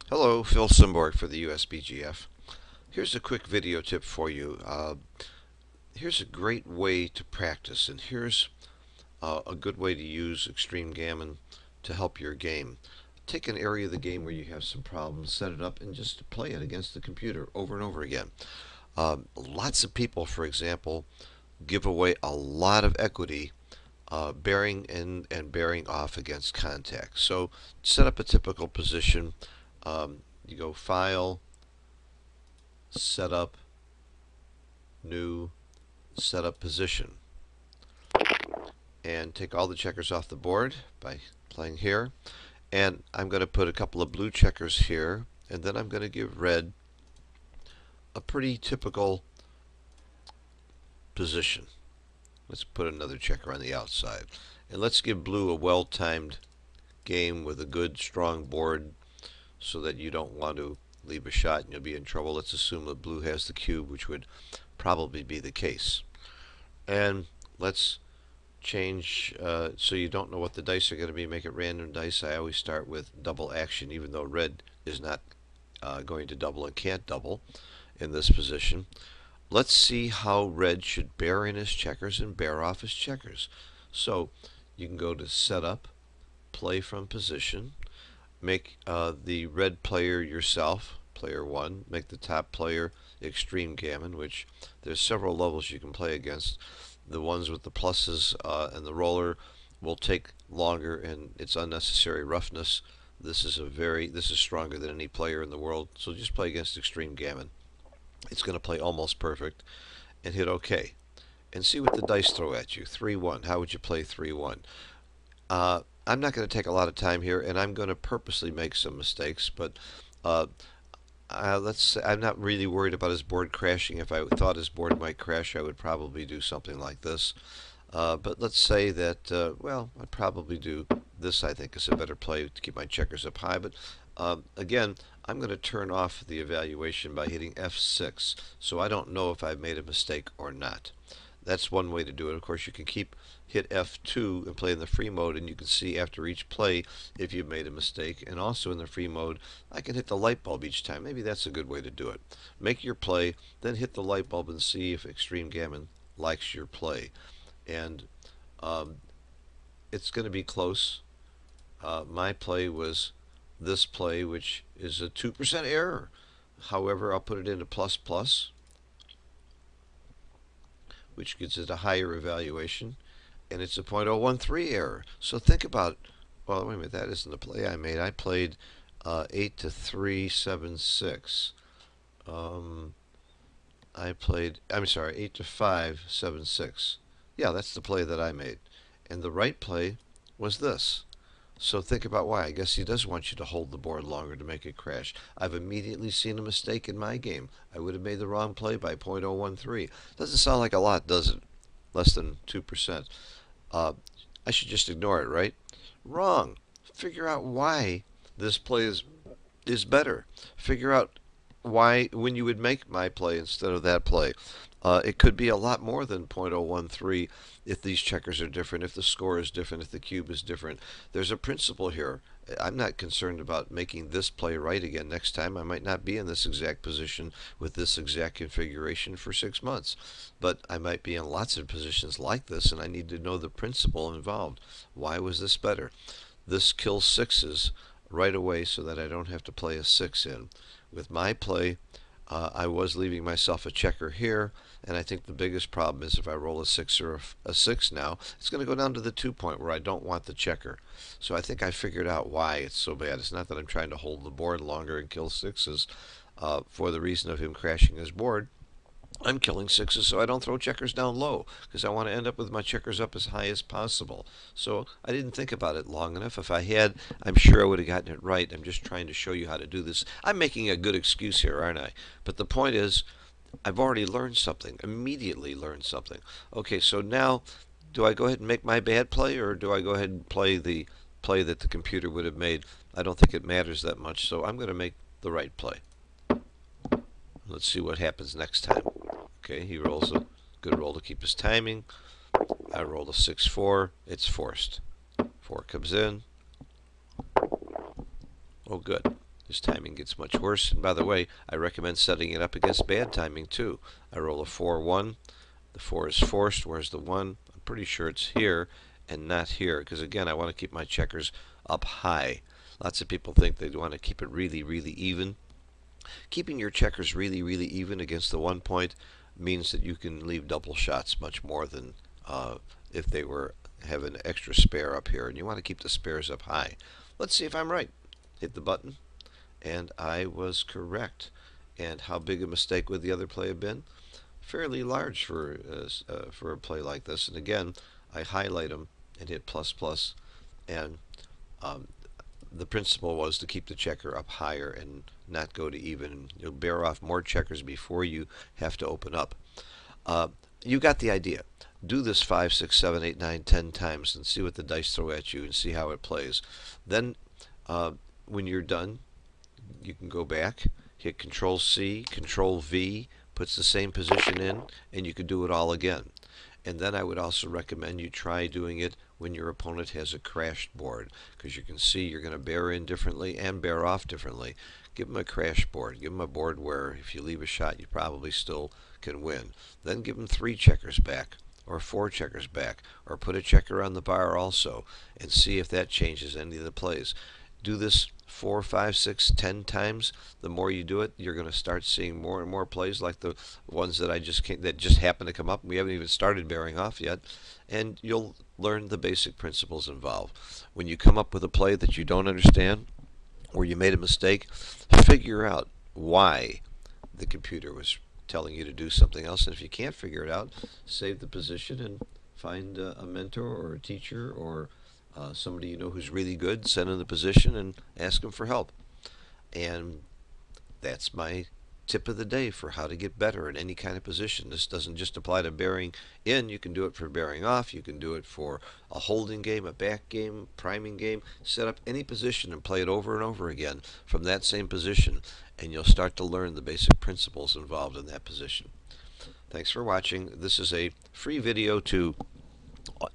Hello, Phil Simborg for the USBGF. Here's a quick video tip for you. Here's a great way to practice, and here's a good way to use extreme gammon to help your game. Take an area of the game where you have some problems, set it up, and just play it against the computer over and over again. Lots of people, for example, give away a lot of equity bearing in and bearing off against contact. So set up a typical position. You go File, Setup, New, Setup Position, and take all the checkers off the board by playing here. And I'm going to put a couple of blue checkers here, and then I'm going to give red a pretty typical position. Let's put another checker on the outside. And let's give blue a well-timed game with a good, strong board so that you don't want to leave a shot and you'll be in trouble. Let's assume that blue has the cube, which would probably be the case. And let's change so you don't know what the dice are going to be. Make it random dice. I always start with double action, even though red is not going to double and can't double in this position. Let's see how red should bear in his checkers and bear off his checkers. So you can go to Setup, Play from Position, make the red player yourself, player 1, make the top player Extreme Gammon, which there's several levels you can play against. The ones with the pluses and the roller will take longer and it's unnecessary roughness. This is stronger than any player in the world, so just play against Extreme Gammon. It's going to play almost perfect, and hit OK. And see what the dice throw at you. 3-1. How would you play 3-1? I'm not going to take a lot of time here, and I'm going to purposely make some mistakes, but let's say I'm not really worried about his board crashing. If I thought his board might crash, I would probably do something like this. But let's say that, well, I'd probably do this. I think is a better play to keep my checkers up high. But again, I'm going to turn off the evaluation by hitting F6, so I don't know if I've made a mistake or not. That's one way to do it. Of course, you can hit F2 and play in the free mode, and you can see after each play if you've made a mistake. And also in the free mode, I can hit the light bulb each time. Maybe that's a good way to do it. Make your play, then hit the light bulb and see if Extreme Gammon likes your play. And it's going to be close. My play was this play, which is a 2% error. However, I'll put it into plus plus, which gives it a higher evaluation, and it's a .013 error. So think about, well, wait a minute, that isn't the play I made. I played 8 to 3, 7, 6. I'm sorry, 8 to 5, 7, 6. Yeah, that's the play that I made. And the right play was this. So think about why. I guess he does want you to hold the board longer to make it crash. I've immediately seen a mistake in my game. I would have made the wrong play by .013. Doesn't sound like a lot, does it? Less than 2%. I should just ignore it, right? Wrong. Figure out why this play is better. Figure out why when you would make my play instead of that play. It could be a lot more than .013 if these checkers are different, if the score is different, if the cube is different. There's a principle here. I'm not concerned about making this play right again next time. I might not be in this exact position with this exact configuration for 6 months, but I might be in lots of positions like this, and I need to know the principle involved. Why was this better? This kills sixes right away so that I don't have to play a 6 in. With my play, I was leaving myself a checker here, and I think the biggest problem is if I roll a 6 or a 6 now, it's going to go down to the 2 point where I don't want the checker. So I think I figured out why it's so bad. It's not that I'm trying to hold the board longer and kill sixes for the reason of him crashing his board. I'm killing sixes so I don't throw checkers down low because I want to end up with my checkers up as high as possible. So I didn't think about it long enough. If I had, I'm sure I would have gotten it right. I'm just trying to show you how to do this. I'm making a good excuse here, aren't I? But the point is, I've already learned something, immediately learned something. Okay, so now, do I go ahead and make my bad play, or do I go ahead and play the play that the computer would have made? I don't think it matters that much, so I'm going to make the right play. Let's see what happens next time. Okay, he rolls a good roll to keep his timing. I roll a 6-4. It's forced. 4 comes in. Oh, good. His timing gets much worse. And by the way, I recommend setting it up against bad timing too. I roll a 4-1. The 4 is forced. Where's the 1? I'm pretty sure it's here and not here, because again, I want to keep my checkers up high. Lots of people think they want to keep it really, really even. Keeping your checkers really, really even against the 1 point means that you can leave double shots much more than if they were have an extra spare up here, and you want to keep the spares up high. Let's see if I'm right. Hit the button, and I was correct. And how big a mistake would the other play have been? Fairly large for a play like this. And again, I highlight them and hit plus plus, and um, the principle was to keep the checker up higher and not go to even. You'll bear off more checkers before you have to open up. You got the idea. Do this 5, 6, 7, 8, 9, 10 times and see what the dice throw at you and see how it plays. Then when you're done, you can go back, hit Control C, Control V, puts the same position in, and you can do it all again. And then I would also recommend you try doing it when your opponent has a crashed board, because you can see you're going to bear in differently and bear off differently. Give them a crash board. Give them a board where if you leave a shot, you probably still can win. Then give them 3 checkers back or 4 checkers back, or put a checker on the bar also, and see if that changes any of the plays. Do this 4, 5, 6, 10 times. The more you do it, you're going to start seeing more and more plays like the ones that that just happen to come up. We haven't even started bearing off yet, and you'll learn the basic principles involved. When you come up with a play that you don't understand or you made a mistake, figure out why the computer was telling you to do something else. And if you can't figure it out, save the position and find a mentor or a teacher or somebody you know who's really good. Send in the position and ask them for help. And that's my tip of the day for how to get better in any kind of position. This doesn't just apply to bearing in. You can do it for bearing off. You can do it for a holding game, a back game, priming game. Set up any position and play it over and over again from that same position, and you'll start to learn the basic principles involved in that position. Thanks for watching. This is a free video to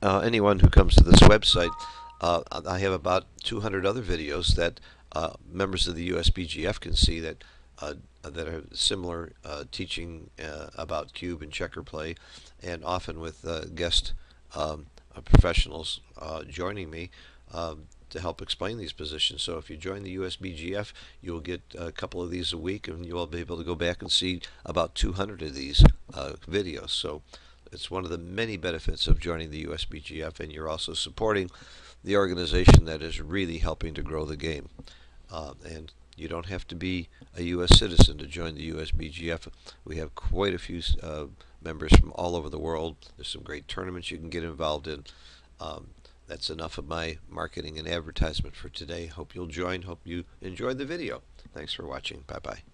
anyone who comes to this website. I have about 200 other videos that members of the USBGF can see that that are similar, teaching about cube and checker play, and often with guest professionals joining me to help explain these positions. So if you join the USBGF, you'll get a couple of these a week, and you'll be able to go back and see about 200 of these videos. So it's one of the many benefits of joining the USBGF, and you're also supporting the organization that is really helping to grow the game. And you don't have to be a U.S. citizen to join the USBGF. We have quite a few members from all over the world. There's some great tournaments you can get involved in. That's enough of my marketing and advertisement for today. Hope you'll join. Hope you enjoyed the video. Thanks for watching. Bye-bye.